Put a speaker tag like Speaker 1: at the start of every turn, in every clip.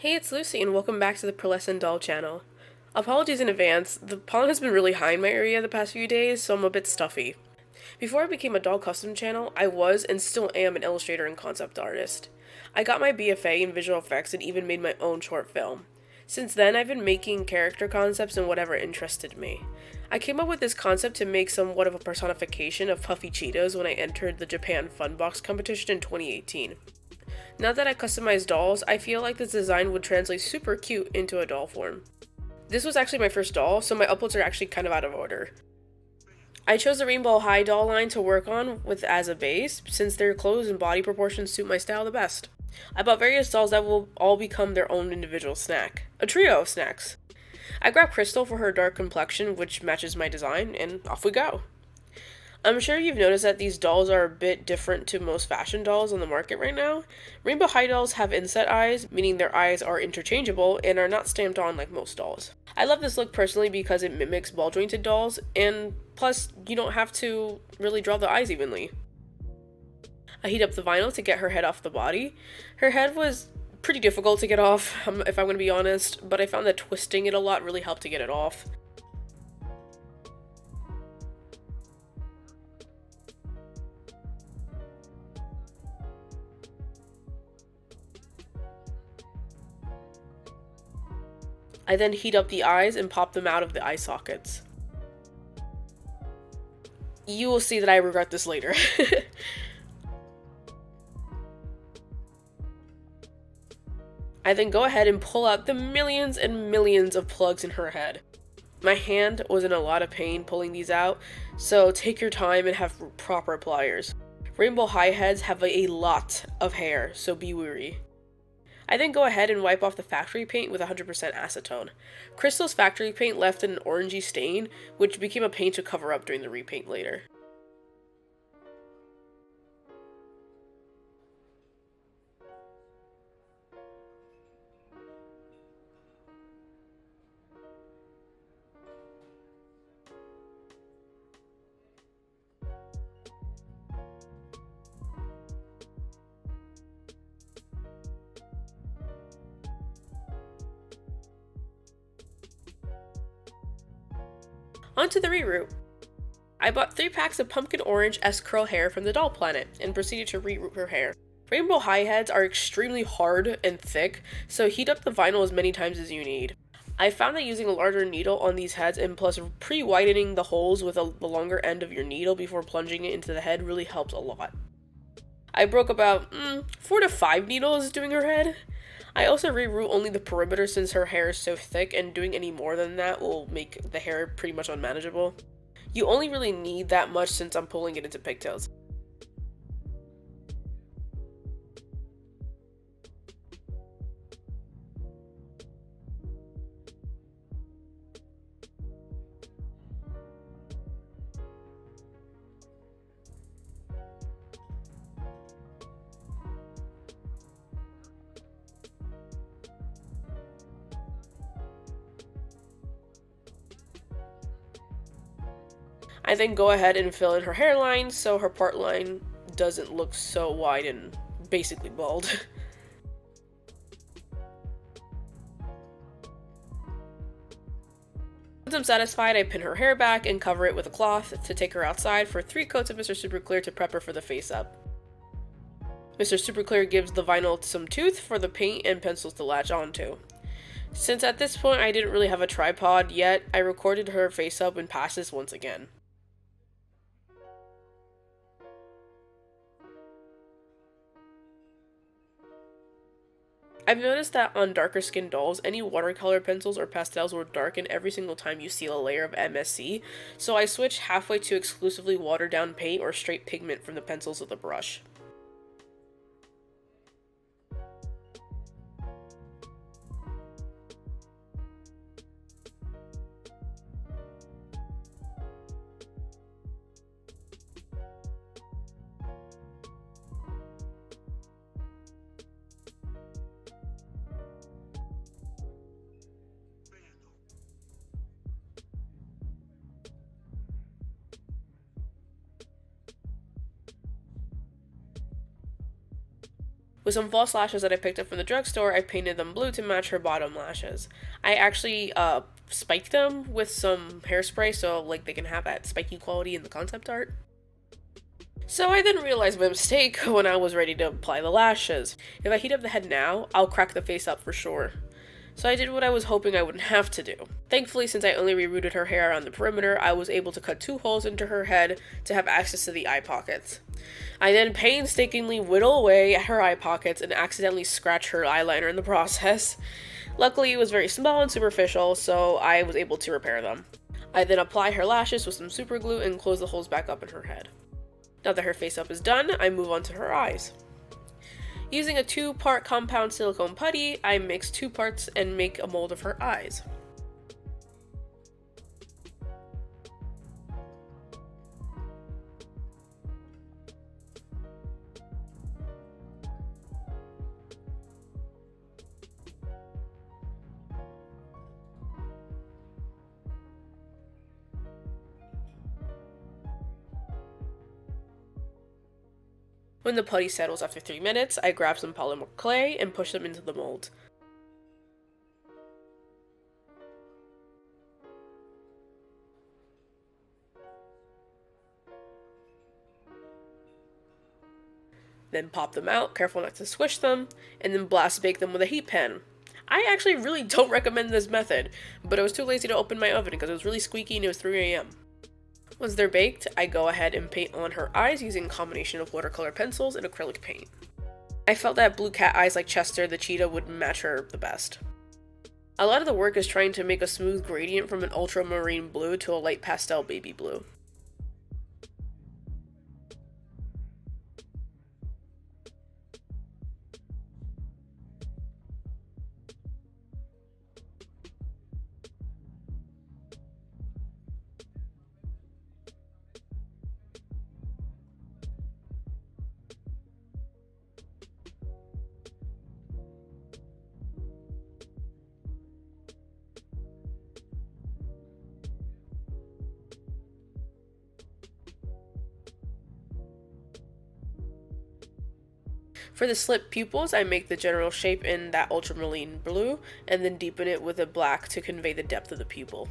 Speaker 1: Hey, it's Lucy, and welcome back to the Pearlescent Doll channel. Apologies in advance, the pollen has been really high in my area the past few days, so I'm a bit stuffy. Before I became a doll custom channel, I was and still am an illustrator and concept artist. I got my BFA in visual effects and even made my own short film. Since then, I've been making character concepts and whatever interested me. I came up with this concept to make somewhat of a personification of Puffy Cheetos when I entered the Japan Funbox competition in 2018. Now that I customize dolls, I feel like this design would translate super cute into a doll form. This was actually my first doll, so my uploads are actually kind of out of order. I chose the Rainbow High doll line to work on with as a base, since their clothes and body proportions suit my style the best. I bought various dolls that will all become their own individual snack. A trio of snacks. I grabbed Crystal for her dark complexion, which matches my design, and off we go. I'm sure you've noticed that these dolls are a bit different to most fashion dolls on the market right now. Rainbow High dolls have inset eyes, meaning their eyes are interchangeable and are not stamped on like most dolls. I love this look personally because it mimics ball jointed dolls, and plus you don't have to really draw the eyes evenly. I heat up the vinyl to get her head off the body. Her head was pretty difficult to get off, if I'm going to be honest, but I found that twisting it a lot really helped to get it off. I then heat up the eyes and pop them out of the eye sockets. You will see that I regret this later. I then go ahead and pull out the millions and millions of plugs in her head. My hand was in a lot of pain pulling these out, so take your time and have proper pliers. Rainbow High heads have a lot of hair, so be wary. I then go ahead and wipe off the factory paint with 100% acetone. Crystal's factory paint left an orangey stain, which became a paint to cover up during the repaint later. Onto the reroot. I bought 3 packs of pumpkin orange S-curl hair from the Doll Planet and proceeded to reroot her hair. Rainbow High heads are extremely hard and thick, so heat up the vinyl as many times as you need. I found that using a larger needle on these heads and plus pre-widening the holes with the longer end of your needle before plunging it into the head really helps a lot. I broke about 4 to 5 needles doing her head. I also reroot only the perimeter since her hair is so thick, and doing any more than that will make the hair pretty much unmanageable. You only really need that much since I'm pulling it into pigtails. I then go ahead and fill in her hairline so her part line doesn't look so wide and basically bald. Once I'm satisfied, I pin her hair back and cover it with a cloth to take her outside for 3 coats of Mr. Super Clear to prep her for the face up. Mr. Super Clear gives the vinyl some tooth for the paint and pencils to latch onto. Since at this point I didn't really have a tripod yet, I recorded her face up and passes once again. I've noticed that on darker skinned dolls, any watercolor pencils or pastels will darken every single time you seal a layer of MSC, so I switched halfway to exclusively watered down paint or straight pigment from the pencils of the brush. With some false lashes that I picked up from the drugstore, I painted them blue to match her bottom lashes. I actually spiked them with some hairspray so like they can have that spiky quality in the concept art. So I then realized my mistake when I was ready to apply the lashes. If I heat up the head now, I'll crack the face up for sure. So I did what I was hoping I wouldn't have to do. Thankfully, since I only rerooted her hair around the perimeter, I was able to cut 2 holes into her head to have access to the eye pockets. I then painstakingly whittle away at her eye pockets and accidentally scratch her eyeliner in the process. Luckily, it was very small and superficial, so I was able to repair them. I then apply her lashes with some super glue and close the holes back up in her head. Now that her face up is done, I move on to her eyes. Using a 2-part compound silicone putty, I mix 2 parts and make a mold of her eyes. When the putty settles after 3 minutes, I grab some polymer clay and push them into the mold. Then pop them out, careful not to squish them, and then blast bake them with a heat pen. I actually really don't recommend this method, but I was too lazy to open my oven because it was really squeaky and it was 3 a.m. Once they're baked, I go ahead and paint on her eyes using a combination of watercolor pencils and acrylic paint. I felt that blue cat eyes like Chester the cheetah would match her the best. A lot of the work is trying to make a smooth gradient from an ultramarine blue to a light pastel baby blue. For the slit pupils, I make the general shape in that ultramarine blue, and then deepen it with a black to convey the depth of the pupil.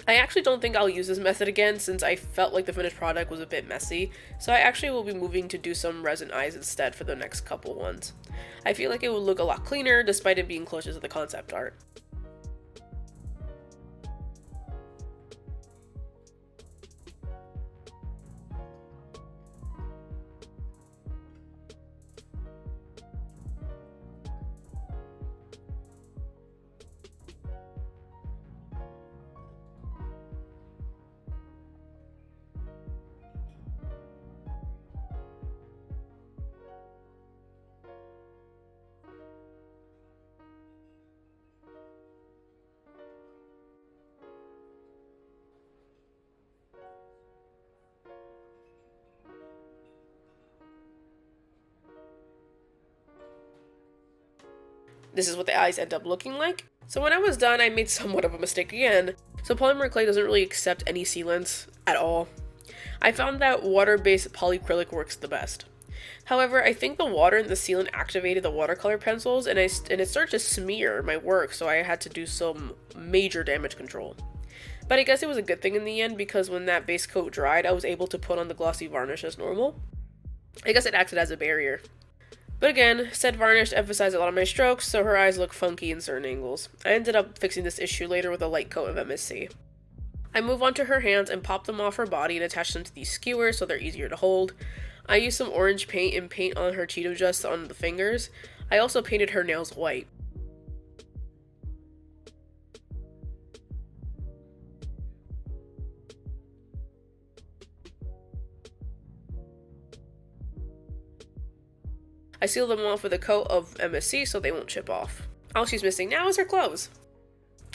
Speaker 1: I actually don't think I'll use this method again since I felt like the finished product was a bit messy, so I actually will be moving to do some resin eyes instead for the next couple ones. I feel like it would look a lot cleaner despite it being closer to the concept art. This is what the eyes end up looking like. So when I was done, I made somewhat of a mistake again. So polymer clay doesn't really accept any sealants at all. I found that water-based polyacrylic works the best. However, I think the water and the sealant activated the watercolor pencils and it started to smear my work, so I had to do some major damage control. But I guess it was a good thing in the end because when that base coat dried, I was able to put on the glossy varnish as normal. I guess it acted as a barrier. But again, said varnish emphasized a lot of my strokes, so her eyes look funky in certain angles. I ended up fixing this issue later with a light coat of MSC. I move on to her hands and pop them off her body and attach them to these skewers so they're easier to hold. I used some orange paint and paint on her Cheeto dust on the fingers. I also painted her nails white. I seal them off with a coat of MSC so they won't chip off. All she's missing now is her clothes.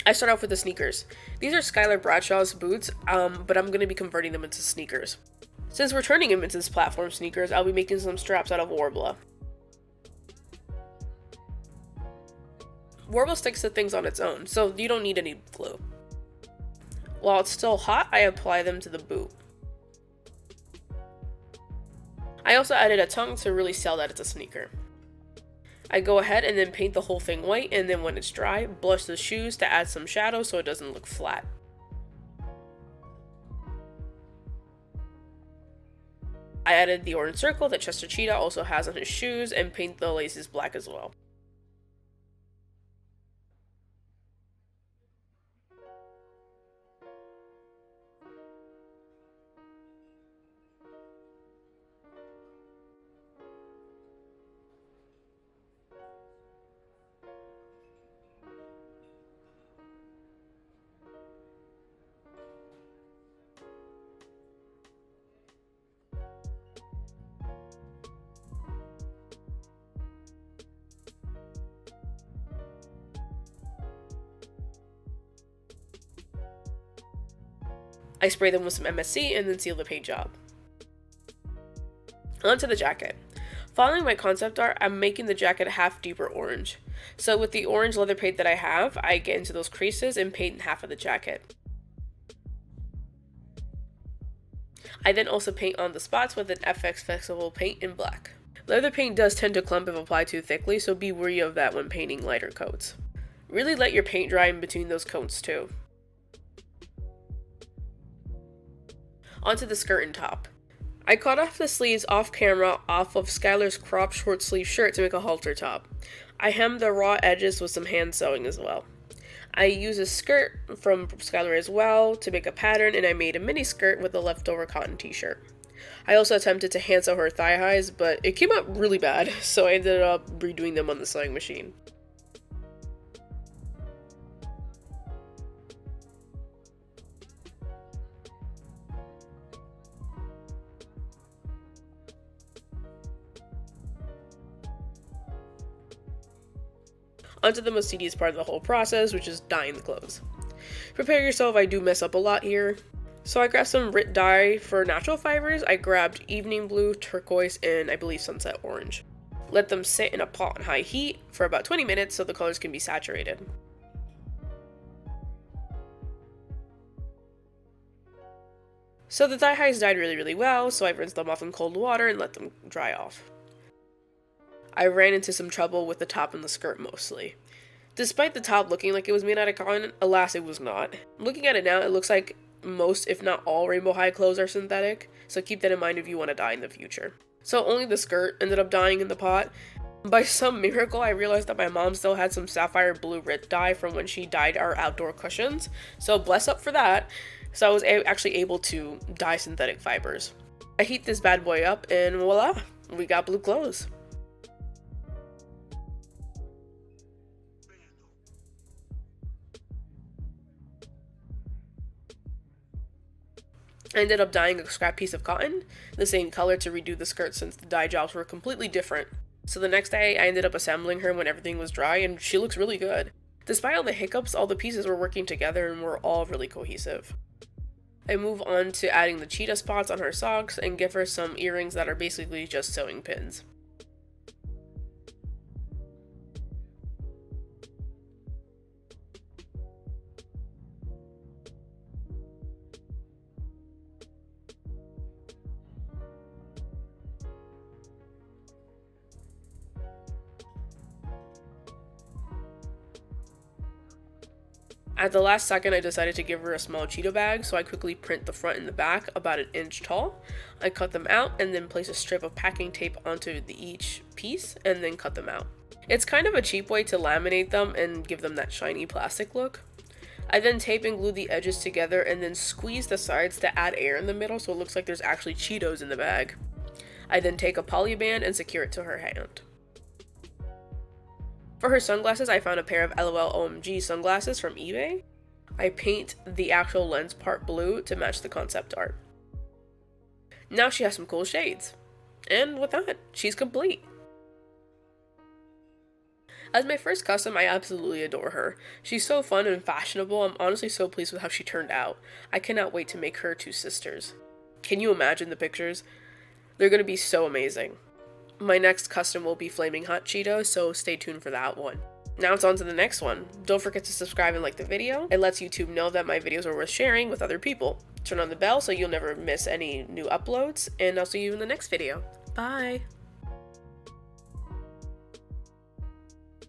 Speaker 1: I start off with the sneakers. These are Skylar Bradshaw's boots, but I'm going to be converting them into sneakers. Since we're turning them into platform sneakers, I'll be making some straps out of Worbla. Worbla sticks to things on its own, so you don't need any glue. While it's still hot, I apply them to the boot. I also added a tongue to really sell that it's a sneaker. I go ahead and then paint the whole thing white, and then when it's dry, blush the shoes to add some shadow so it doesn't look flat. I added the orange circle that Chester Cheetah also has on his shoes and paint the laces black as well. I spray them with some MSC and then seal the paint job. Onto the jacket. Following my concept art, I'm making the jacket a half deeper orange. So with the orange leather paint that I have, I get into those creases and paint half of the jacket. I then also paint on the spots with an FX Flexible Paint in black. Leather paint does tend to clump if applied too thickly, so be wary of that when painting lighter coats. Really let your paint dry in between those coats too. Onto the skirt and top. I cut off the sleeves off camera off of Skylar's cropped short sleeve shirt to make a halter top. I hemmed the raw edges with some hand sewing as well. I used a skirt from Skylar as well to make a pattern, and I made a mini skirt with a leftover cotton t-shirt. I also attempted to hand sew her thigh highs, but it came out really bad, so I ended up redoing them on the sewing machine. Onto the most tedious part of the whole process, which is dyeing the clothes. Prepare yourself, I do mess up a lot here. So I grabbed some Rit Dye for natural fibers. I grabbed evening blue, turquoise, and I believe sunset orange. Let them sit in a pot on high heat for about 20 minutes so the colors can be saturated. So the thigh highs dyed really well, so I rinsed them off in cold water and let them dry off. I ran into some trouble with the top and the skirt mostly. Despite the top looking like it was made out of cotton, alas it was not. Looking at it now, it looks like most, if not all, rainbow high clothes are synthetic, so keep that in mind if you want to dye in the future. So only the skirt ended up dyeing in the pot. By some miracle, I realized that my mom still had some sapphire blue Rit dye from when she dyed our outdoor cushions, so bless up for that. So I was actually able to dye synthetic fibers. I heat this bad boy up and voila, we got blue clothes. I ended up dyeing a scrap piece of cotton, the same color to redo the skirt since the dye jobs were completely different. So the next day I ended up assembling her when everything was dry and she looks really good. Despite all the hiccups, all the pieces were working together and were all really cohesive. I move on to adding the cheetah spots on her socks and give her some earrings that are basically just sewing pins. At the last second, I decided to give her a small Cheeto bag, so I quickly print the front and the back about an inch tall. I cut them out and then place a strip of packing tape onto each piece and then cut them out. It's kind of a cheap way to laminate them and give them that shiny plastic look. I then tape and glue the edges together and then squeeze the sides to add air in the middle so it looks like there's actually Cheetos in the bag. I then take a polyband and secure it to her hand. For her sunglasses, I found a pair of LOL OMG sunglasses from eBay. I paint the actual lens part blue to match the concept art. Now she has some cool shades. And with that, she's complete. As my first custom, I absolutely adore her. She's so fun and fashionable. I'm honestly so pleased with how she turned out. I cannot wait to make her two sisters. Can you imagine the pictures? They're going to be so amazing. My next custom will be Flaming Hot Cheetos, so stay tuned for that one. Now it's on to the next one. Don't forget to subscribe and like the video. It lets YouTube know that my videos are worth sharing with other people. Turn on the bell so you'll never miss any new uploads, and I'll see you in the next video. Bye!